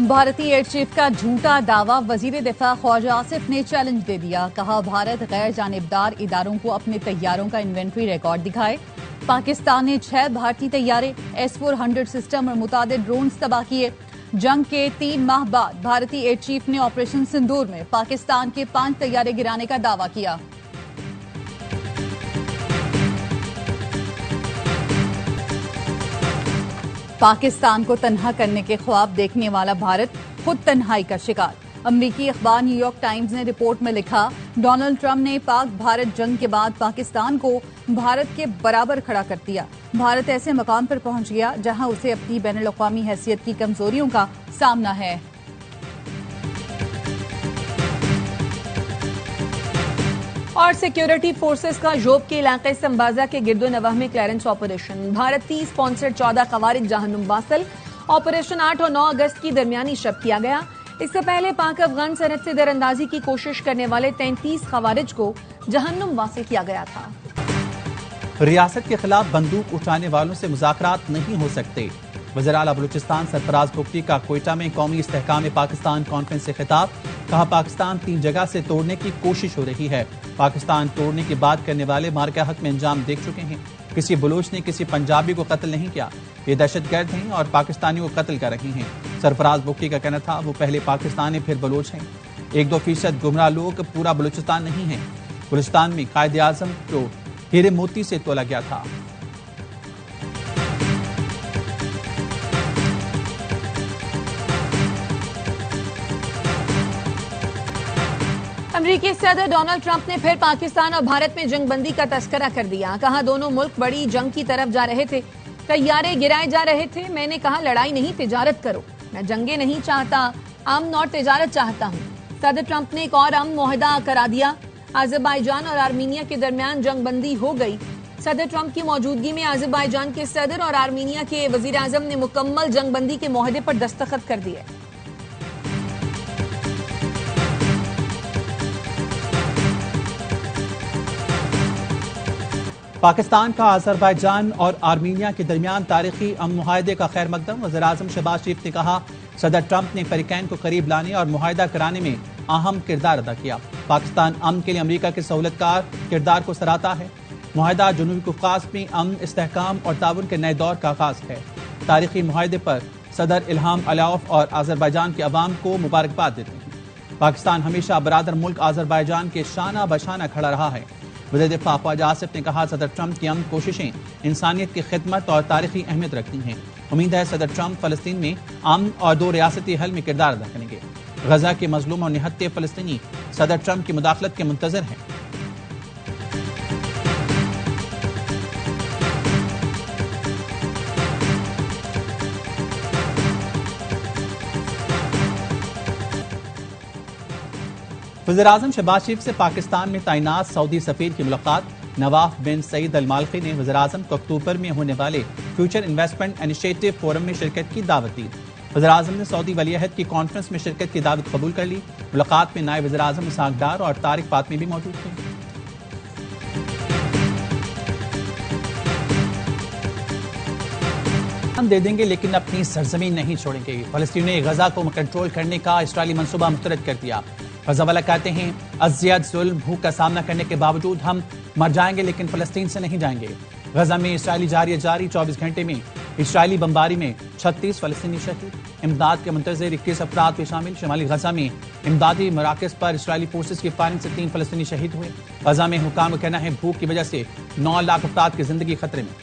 भारतीय air chief का झूठा दावा, वजीर दिफा ख्वाजा आसिफ ने चैलेंज दे दिया। कहा भारत गैर जानिबदार इदारों को अपने तैयारों का इन्वेंट्री रिकॉर्ड दिखाए। पाकिस्तान ने 6 भारतीय तैयारे S-400 सिस्टम और मुतादिद ड्रोन्स तबाह किए। जंग के 3 माह बाद भारतीय एयर चीफ ने ऑपरेशन सिंदूर में पाकिस्तान के 5 तैयारे गिराने का दावा किया। पाकिस्तान को तन्हा करने के ख्वाब देखने वाला भारत खुद तन्हाई का शिकार। अमरीकी अखबार न्यूयॉर्क टाइम्स ने रिपोर्ट में लिखा, डोनाल्ड ट्रंप ने पाक भारत जंग के बाद पाकिस्तान को भारत के बराबर खड़ा कर दिया। भारत ऐसे मकाम पर पहुंच गया जहां उसे अपनी बैनुल-अक़वामी हैसियत की कमजोरियों का सामना है। और सिक्योरिटी फोर्सेस का जोब के इलाके संबाजा के गिरदोनवाह में क्लियरेंस ऑपरेशन। भारतीय स्पॉन्सर्ड 14 खवारिज जहन्नुम वासिल। ऑपरेशन 8 और 9 अगस्त की दरमियानी शब किया गया। इससे पहले पाक अफगान सरहद से दरअंदाजी की कोशिश करने वाले 33 खवारिज को जहन्नुम वासिल किया गया था। रियासत के खिलाफ बंदूक उठाने वालों से मुज़ाकरात नहीं हो सकते। वज़ीर आला बलूचिस्तान सरफराज बुगटी का कोयटा में कौमी इस्तेहकाम पाकिस्तान कॉन्फ्रेंस से खिताब। कहा पाकिस्तान 3 जगह से तोड़ने की कोशिश हो रही है। पाकिस्तान तोड़ने की बात करने वाले मार्का हक में अंजाम देख चुके हैं। किसी बलूच ने किसी पंजाबी को कत्ल नहीं किया। ये दहशतगर्द हैं और पाकिस्तानियों को कत्ल कर रही हैं। सरफराज बुगटी का कहना था वो पहले पाकिस्तानी फिर बलूच हैं। 1-2% गुमराह लोग पूरा बलूचिस्तान नहीं है। बलूचिस्तान में कायदे आज़म को हीरे मोती से तोला गया था। अमरीकी सदर डोनाल्ड ट्रंप ने फिर पाकिस्तान और भारत में जंगबंदी का तस्करा कर दिया। कहा दोनों मुल्क बड़ी जंग की तरफ जा रहे थे, तैयारे गिराए जा रहे थे। मैंने कहा लड़ाई नहीं तिजारत करो। मैं जंगे नहीं चाहता, अमन और तिजारत चाहता हूँ। सदर ट्रंप ने एक और अमन मुआहदा करा दिया। अज़रबैजान और आर्मीनिया के दरमियान जंगबंदी हो गई। सदर ट्रंप की मौजूदगी में अज़रबैजान के सदर और आर्मीनिया के वजीर आजम ने मुकम्मल जंगबंदी के मुआहदे पर दस्तखत कर दिए। पाकिस्तान का अज़रबैजान और आर्मीनिया के दरमियान तारीखी अमन मुआहदे का खैर मकदम। वज़ीर आज़म शहबाज शरीफ ने कहा सदर ट्रंप ने फरीकैन को करीब लाने और मुआहदा कराने में अहम किरदार अदा किया। पाकिस्तान अमन के लिए अमरीका के सहूलतकार किरदार को सराहता है। मुआहदा जनूबी कौकास में अमन, इस्तेहकाम और ताउन के नए दौर का आगाज है। तारीखी मुआहदे पर सदर इल्हाम अलाउफ और अज़रबैजान के अवाम को मुबारकबाद देते हैं। पाकिस्तान हमेशा बरादर मुल्क अज़रबैजान के शाना बशाना खड़ा रहा है। वज़ीर दिफा ख्वाजा आसिफ ने कहा सदर ट्रंप की अमन कोशिशें इंसानियत की खिदमत और तारीखी अहमियत रखती हैं। उम्मीद है सदर ट्रंप फलस्तीन में अमन और 2 रियासती हल में किरदार अदा करेंगे। गजा के मजलूम और निहत्ते फलस्तीनी सदर ट्रंप की मुदाखलत के मुंतजर हैं। वज़ीर आज़म शहबाज शरीफ से पाकिस्तान में तैनात सऊदी सफीर की मुलाकात। नवाफ बिन सईद अल मालकी ने वज़ीर आज़म को अक्टूबर में होने वाले फ्यूचर इन्वेस्टमेंट इनिशिएटिव फोरम में शिरकत की दावत दी। वज़ीर आज़म ने सऊदी वलीअहद की कॉन्फ्रेंस में शिरकत की दावत कबूल कर ली। मुलाकात में नायब वज़ीर आज़म इसहाक डार और तारिक फातमी भी मौजूद थे। हम दे देंगे लेकिन अपनी सरजमीन नहीं छोड़ेंगे। फलस्तीन ने गजा को कंट्रोल करने का इस्राइली मंसूबा मुस्तरद कर दिया। गजा वाला कहते हैं अज़ियत, जुल्म, भूख का सामना करने के बावजूद हम मर जाएंगे लेकिन फलस्तीन से नहीं जाएंगे। गजा में इस्राइली जारी 24 घंटे में इस्राइली बमबारी में 36 फलस्तीनी शहीद। इमदाद के मुंतज़िर 21 अफराद भी शामिल। शिमाली गजा में इमदादी मराकज़ पर इस्राइली फोर्सेस की फायरिंग से 3 फलस्तीनी शहीद हुए। गजा में हुकाम का कहना है भूख की वजह से 9 लाख अफराद की जिंदगी खतरे में।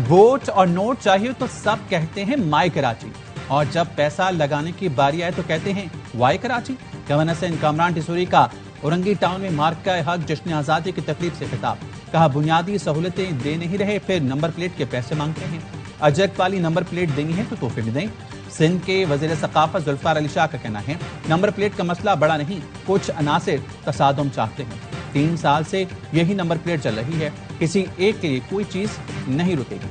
वोट और नोट चाहिए तो सब कहते हैं माई कराची, और जब पैसा लगाने की बारी आए तो कहते हैं वाई कराची। गवर्नर से कामरान टिसोरी का औरंगी टाउन में मार्का हक जश्न आज़ादी की तकरीब से खिताब। कहा बुनियादी सहूलतें दे नहीं रहे फिर नंबर प्लेट के पैसे मांगते हैं। अजक वाली नंबर प्लेट देनी है तो तोहफे भी दें। सिंध के वजीर सकाफत जुल्फिकार अली शाह का कहना है नंबर प्लेट का मसला बड़ा नहीं, कुछ अनासिर तसादुम चाहते हैं। 3 साल से यही नंबर प्लेट चल रही है, किसी एक के लिए कोई चीज नहीं रुकेगी।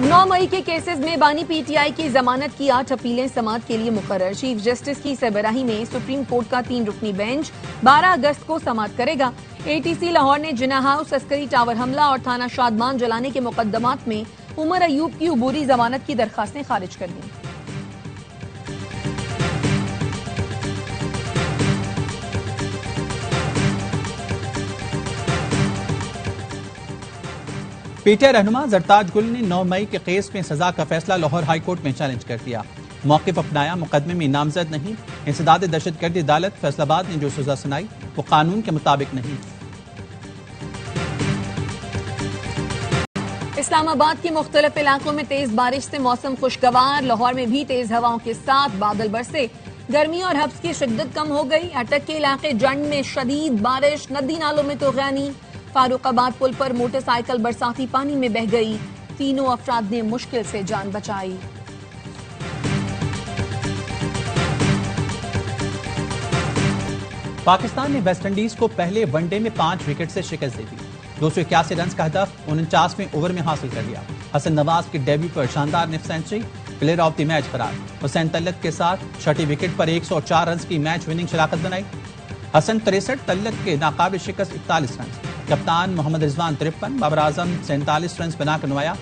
9 मई के केसेस में बानी पीटीआई की जमानत की 8 अपीलें समाअत के लिए मुकर्रर। चीफ जस्टिस की सरबराही में सुप्रीम कोर्ट का 3 रुकनी बेंच 12 अगस्त को समाअत करेगा। एटीसी लाहौर ने जिना हाउस, अस्करी टावर हमला और थाना शादमान जलाने के मुकदमात में उमर अयूब की उबूरी जमानत की दरखास्तें खारिज कर दी। पीटीआई रहनुमा जरताज गुल ने 9 मई के केस में सजा का फैसला लाहौर हाई कोर्ट में चैलेंज कर दिया। मौक़िफ़ अपनाया, मुकदमे में नामजद नहीं। इंसदाद दहशतगर्दी अदालत फैसलाबाद ने जो सजा सुनाई वो कानून के मुताबिक नहीं। इस्लामाबाद के मुख्तलिफ इलाकों में तेज बारिश से मौसम खुशगवार। लाहौर में भी तेज हवाओं के साथ बादल बरसे। गर्मी और हब्स की शिद्दत कम हो गई। अटक के इलाके जंड में शदीद बारिश, नदी नालों में तूफ़ानी। फारूकाबाद पुल पर मोटरसाइकिल बरसाती पानी में बह गई। 3 अफराद ने मुश्किल से जान बचाई। पाकिस्तान ने वेस्ट इंडीज को पहले वनडे में 5 विकेट से शिकस्त दे दी। 281 रन का हदफ 49वें ओवर में हासिल कर लिया। हसन नवाज के डेब्यू पर शानदार निफ century, player of the match करार। हुसैन तल्लत के साथ 6ठी विकेट पर 104 रन की मैच विनिंग शराकत बनाई। हसन 63, तल्लत के नाकाबिल शिकस्त 41 रन। कप्तान मोहम्मद रिजवान 53, बाबर आजम 47 रन बनाकर नुमाया।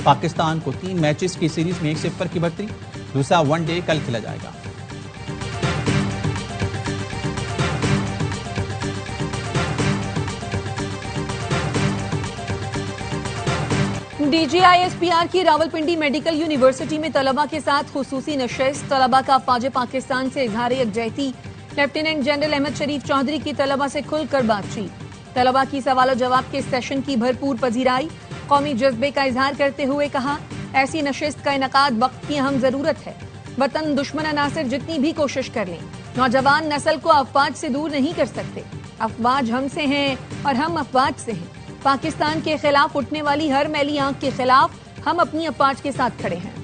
पाकिस्तान को 3 मैचेस की सीरीज में 1-0 की बढ़ती। दूसरा वनडे कल खेला जाएगा। DGISPR की रावलपिंडी मेडिकल यूनिवर्सिटी में तलबा के साथ खुसूसी नशिस्त। तलबा का अफवाज पाकिस्तान से इजहार यकजहती। लेफ्टिनेंट जनरल अहमद शरीफ चौधरी की तलबा से खुलकर बातचीत। तलबा की सवाल जवाब के सेशन की भरपूर पजीराई। कौमी जज्बे का इजहार करते हुए कहा, ऐसी नशिस्त का इनकाद वक्त की अहम जरूरत है। वतन दुश्मन अनासिर जितनी भी कोशिश कर लें, नौजवान नस्ल को अफवाज से दूर नहीं कर सकते। अफवाज हमसे हैं और हम अफवाज से हैं। पाकिस्तान के खिलाफ उठने वाली हर मैली आंख के खिलाफ हम अपनी अफवाज के साथ खड़े हैं।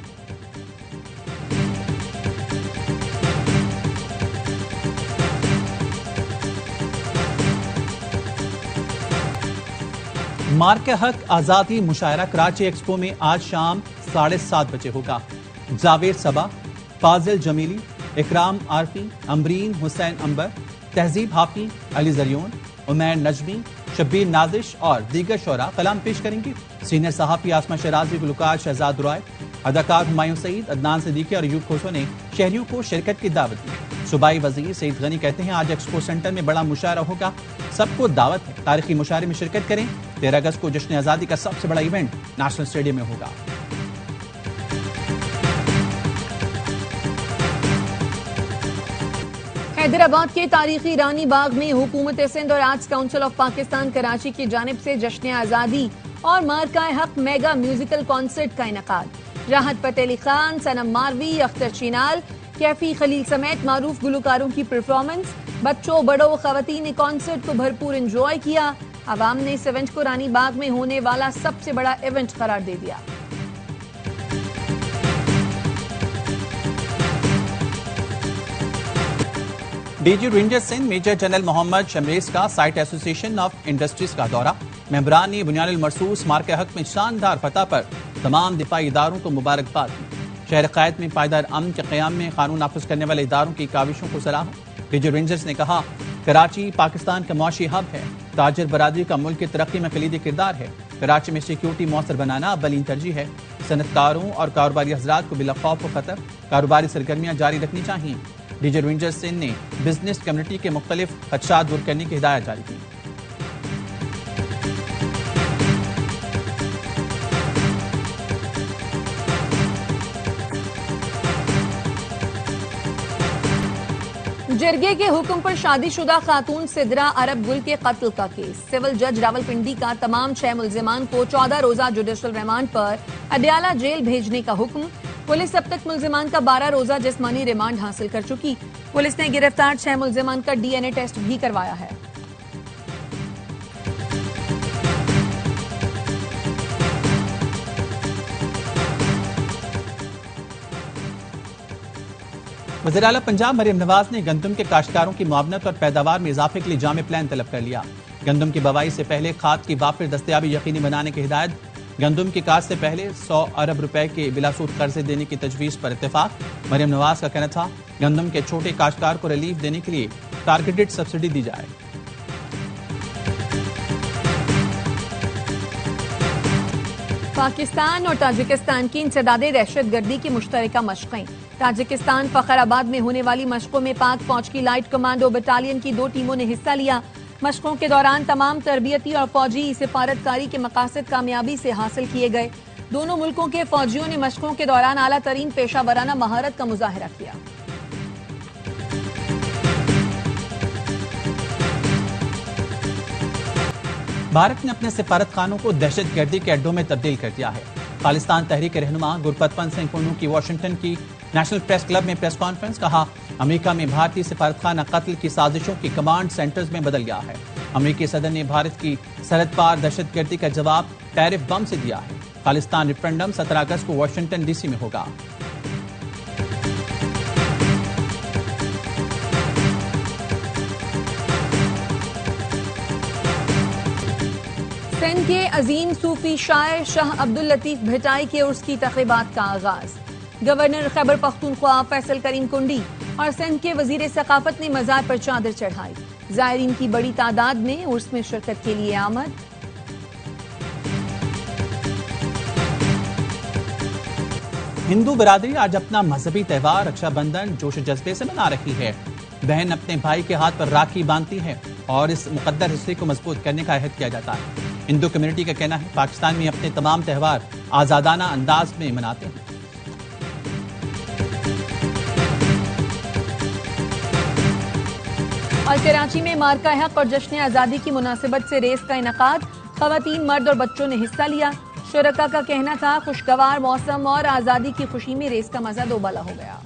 मार्के हक आजादी मुशायरा कराची एक्सपो में आज शाम 7:30 बजे होगा। जावेद सबा, फाजिल जमीली, इकराम आरफी, अमरीन हुसैन अंबर, तहजीब हाफी, अली जरियोन, उमैर नजमी, शब्बीर नाजिश और दीगर शोरा कलाम पेश करेंगे। सीनियर सहाफी आसमा शराजी, गुलकार शहजाद रॉय, अदाकार हुमायूं सईद, अदनान सिद्दीकी और अयूब खोसो ने शहरियों को शिरकत की दावत दी। सूबाई वजीर सईद गनी कहते हैं, आज एक्सपो सेंटर में बड़ा मुशायरा होगा, सबको दावत है, तारीखी मुशायरे में शिरकत करें। 13 अगस्त को जश्न आज़ादी का सबसे बड़ा इवेंट नेशनल स्टेडियम में होगा। हैदराबाद के तारीखी रानी बाग में हुकूमत सिंध और arts council of Pakistan Karachi की जानिब से जश्न आज़ादी और मार्काए हक मेगा म्यूजिकल कॉन्सर्ट का इनेकाद। राहत फतेह अली खान, सनम मारवी, अख्तर चिनाल, कैफी खलील समेत मारूफ गुलकारों की परफॉर्मेंस। बच्चों, बड़ों, खवातीन ने कॉन्सर्ट को भरपूर एंजॉय किया। अवाम ने इस इवेंट को रानी बाग में होने वाला सबसे बड़ा इवेंट करार दे दिया। DG Rangers Sindh major general Mohammad Shamraiz का साइट एसोसिएशन ऑफ इंडस्ट्रीज का दौरा। मेंबरान ने बुनियानुल मरसूस मार्के हक में शानदार फतह पर तमाम दिफाई इदारों को मुबारकबाद दी। शहर क़ायद में पायदार अमन के क़याम में कानून नाफिज करने वाले इदारों की काविशों को सराहा। डीजी रेंजर्स ने कहा, कराची पाकिस्तान का मुआशी हब है, ताजर बरादरी का मुल्क की तरक्की में कलीदी किरदार है। कराची में सिक्योरिटी मौसर बनाना अव्वलीन तरजीह है। सनतकारों और कारोबारी हजरात को बिला खौफ व खतर कारोबारी सरगर्मियां जारी रखनी चाहिए। डीजी रेंजर्स सिंध ने बिजनेस कम्युनिटी के मुख्तलिफ खदशात दूर करने की हिदायत जारी की। जरगे के हुक्म पर शादीशुदा खातून सिदरा अरब गुल के कत्ल का केस। सिविल जज रावलपिंडी का तमाम 6 मुल्जिमान को 14 रोजा जुडिशल रिमांड पर अडयाला जेल भेजने का हुक्म। पुलिस अब तक मुल्जिमान का 12 रोजा जिस्मानी रिमांड हासिल कर चुकी। पुलिस ने गिरफ्तार 6 मुल्जिमान का DNA टेस्ट भी करवाया है। वज़ीर आला पंजाब मरियम नवाज ने गंदम के काश्तकारों की मुआवनत और पैदावार में इजाफे के लिए जामे प्लान तलब कर लिया। गंदम की बवाई से पहले खाद की वाफिर दस्तयाबी यकीनी बनाने की हिदायत। گندم کی کاشت سے پہلے 100 ارب روپے کے بلا سود قرضے دینے کی تجویز پر اتفاق۔ مریم نواز کا کہنا تھا گندم کے چھوٹے کاشتکار کو ریلیف دینے کے لیے ٹارگیٹڈ سبسڈی دی جائے۔ پاکستان اور تاجکستان کی انسداد دہشت گردی کی مشترکہ مشقیں۔ تاجکستان فخر آباد میں ہونے والی مشقوں میں پاک فوج کی لائٹ کمانڈو بٹالین کی 2 ٹیموں نے حصہ لیا۔ مشقوں کے دوران تمام تربیتی اور فوجی سفارتکاری کے مقاصد کامیابی سے حاصل کیے گئے۔ دونوں ملکوں کے فوجیوں نے مشقوں کے دوران اعلیٰ ترین پیشہ ورانہ مہارت کا مظاہرہ کیا۔ بھارت نے اپنے سفارت خانوں کو دہشت گردی کے اڈوں میں تبدیل کر دیا ہے۔ خالصتان تحریک رہنما گرپت سنگھ پنو کی واشنگٹن کی نیشنل پریس کلب میں پریس کانفرنس، کہا امریکہ میں بھارتی سفارت خانہ قتل کی سازشوں کی کمانڈ سینٹرز میں بدل گیا ہے۔ امریکی صدر نے بھارت کی سرحد پار دہشت گردی کا جواب ٹیرف بم سے دیا ہے۔ خالصتان ریفرنڈم 17 اگست کو واشنگٹن ڈی سی میں ہوگا۔ سندھ کے عظیم صوفی شاعر شاہ عبداللطیف بھٹائی کے عرس کی تقریبات کا آغاز۔ گورنر خیبر پختونخوا فیصل کریم کنڈی اور سندھ کے وزیر ثقافت نے مزار پر چادر چڑھائی۔ زائرین کی بڑی تعداد میں عرس میں شرکت کے لیے آمد۔ ہندو برادری آج اپنا مذہبی تہوار رکشا بندھن جوش و جذبے سے منا رہی ہے۔ بہن اپنے بھائی کے ہاتھ پر راکھی باندھتی ہے اور اس مقدر رشتے کو مضبوط کرنے کا عہد کیا جاتا ہے۔ ہندو کمیونٹی کا کہنا ہے پاکستان میں اپنے تمام تہوار آزادانہ انداز میں مناتے ہیں۔ اور کراچی میں مارکہ حق اور جشن آزادی کی مناسبت سے ریس کا انعقاد۔ خواتین، مرد اور بچوں نے حصہ لیا۔ شرکاء کا کہنا تھا خوشگوار موسم اور آزادی کی خوشی میں ریس کا مزہ دوبالا ہو گیا۔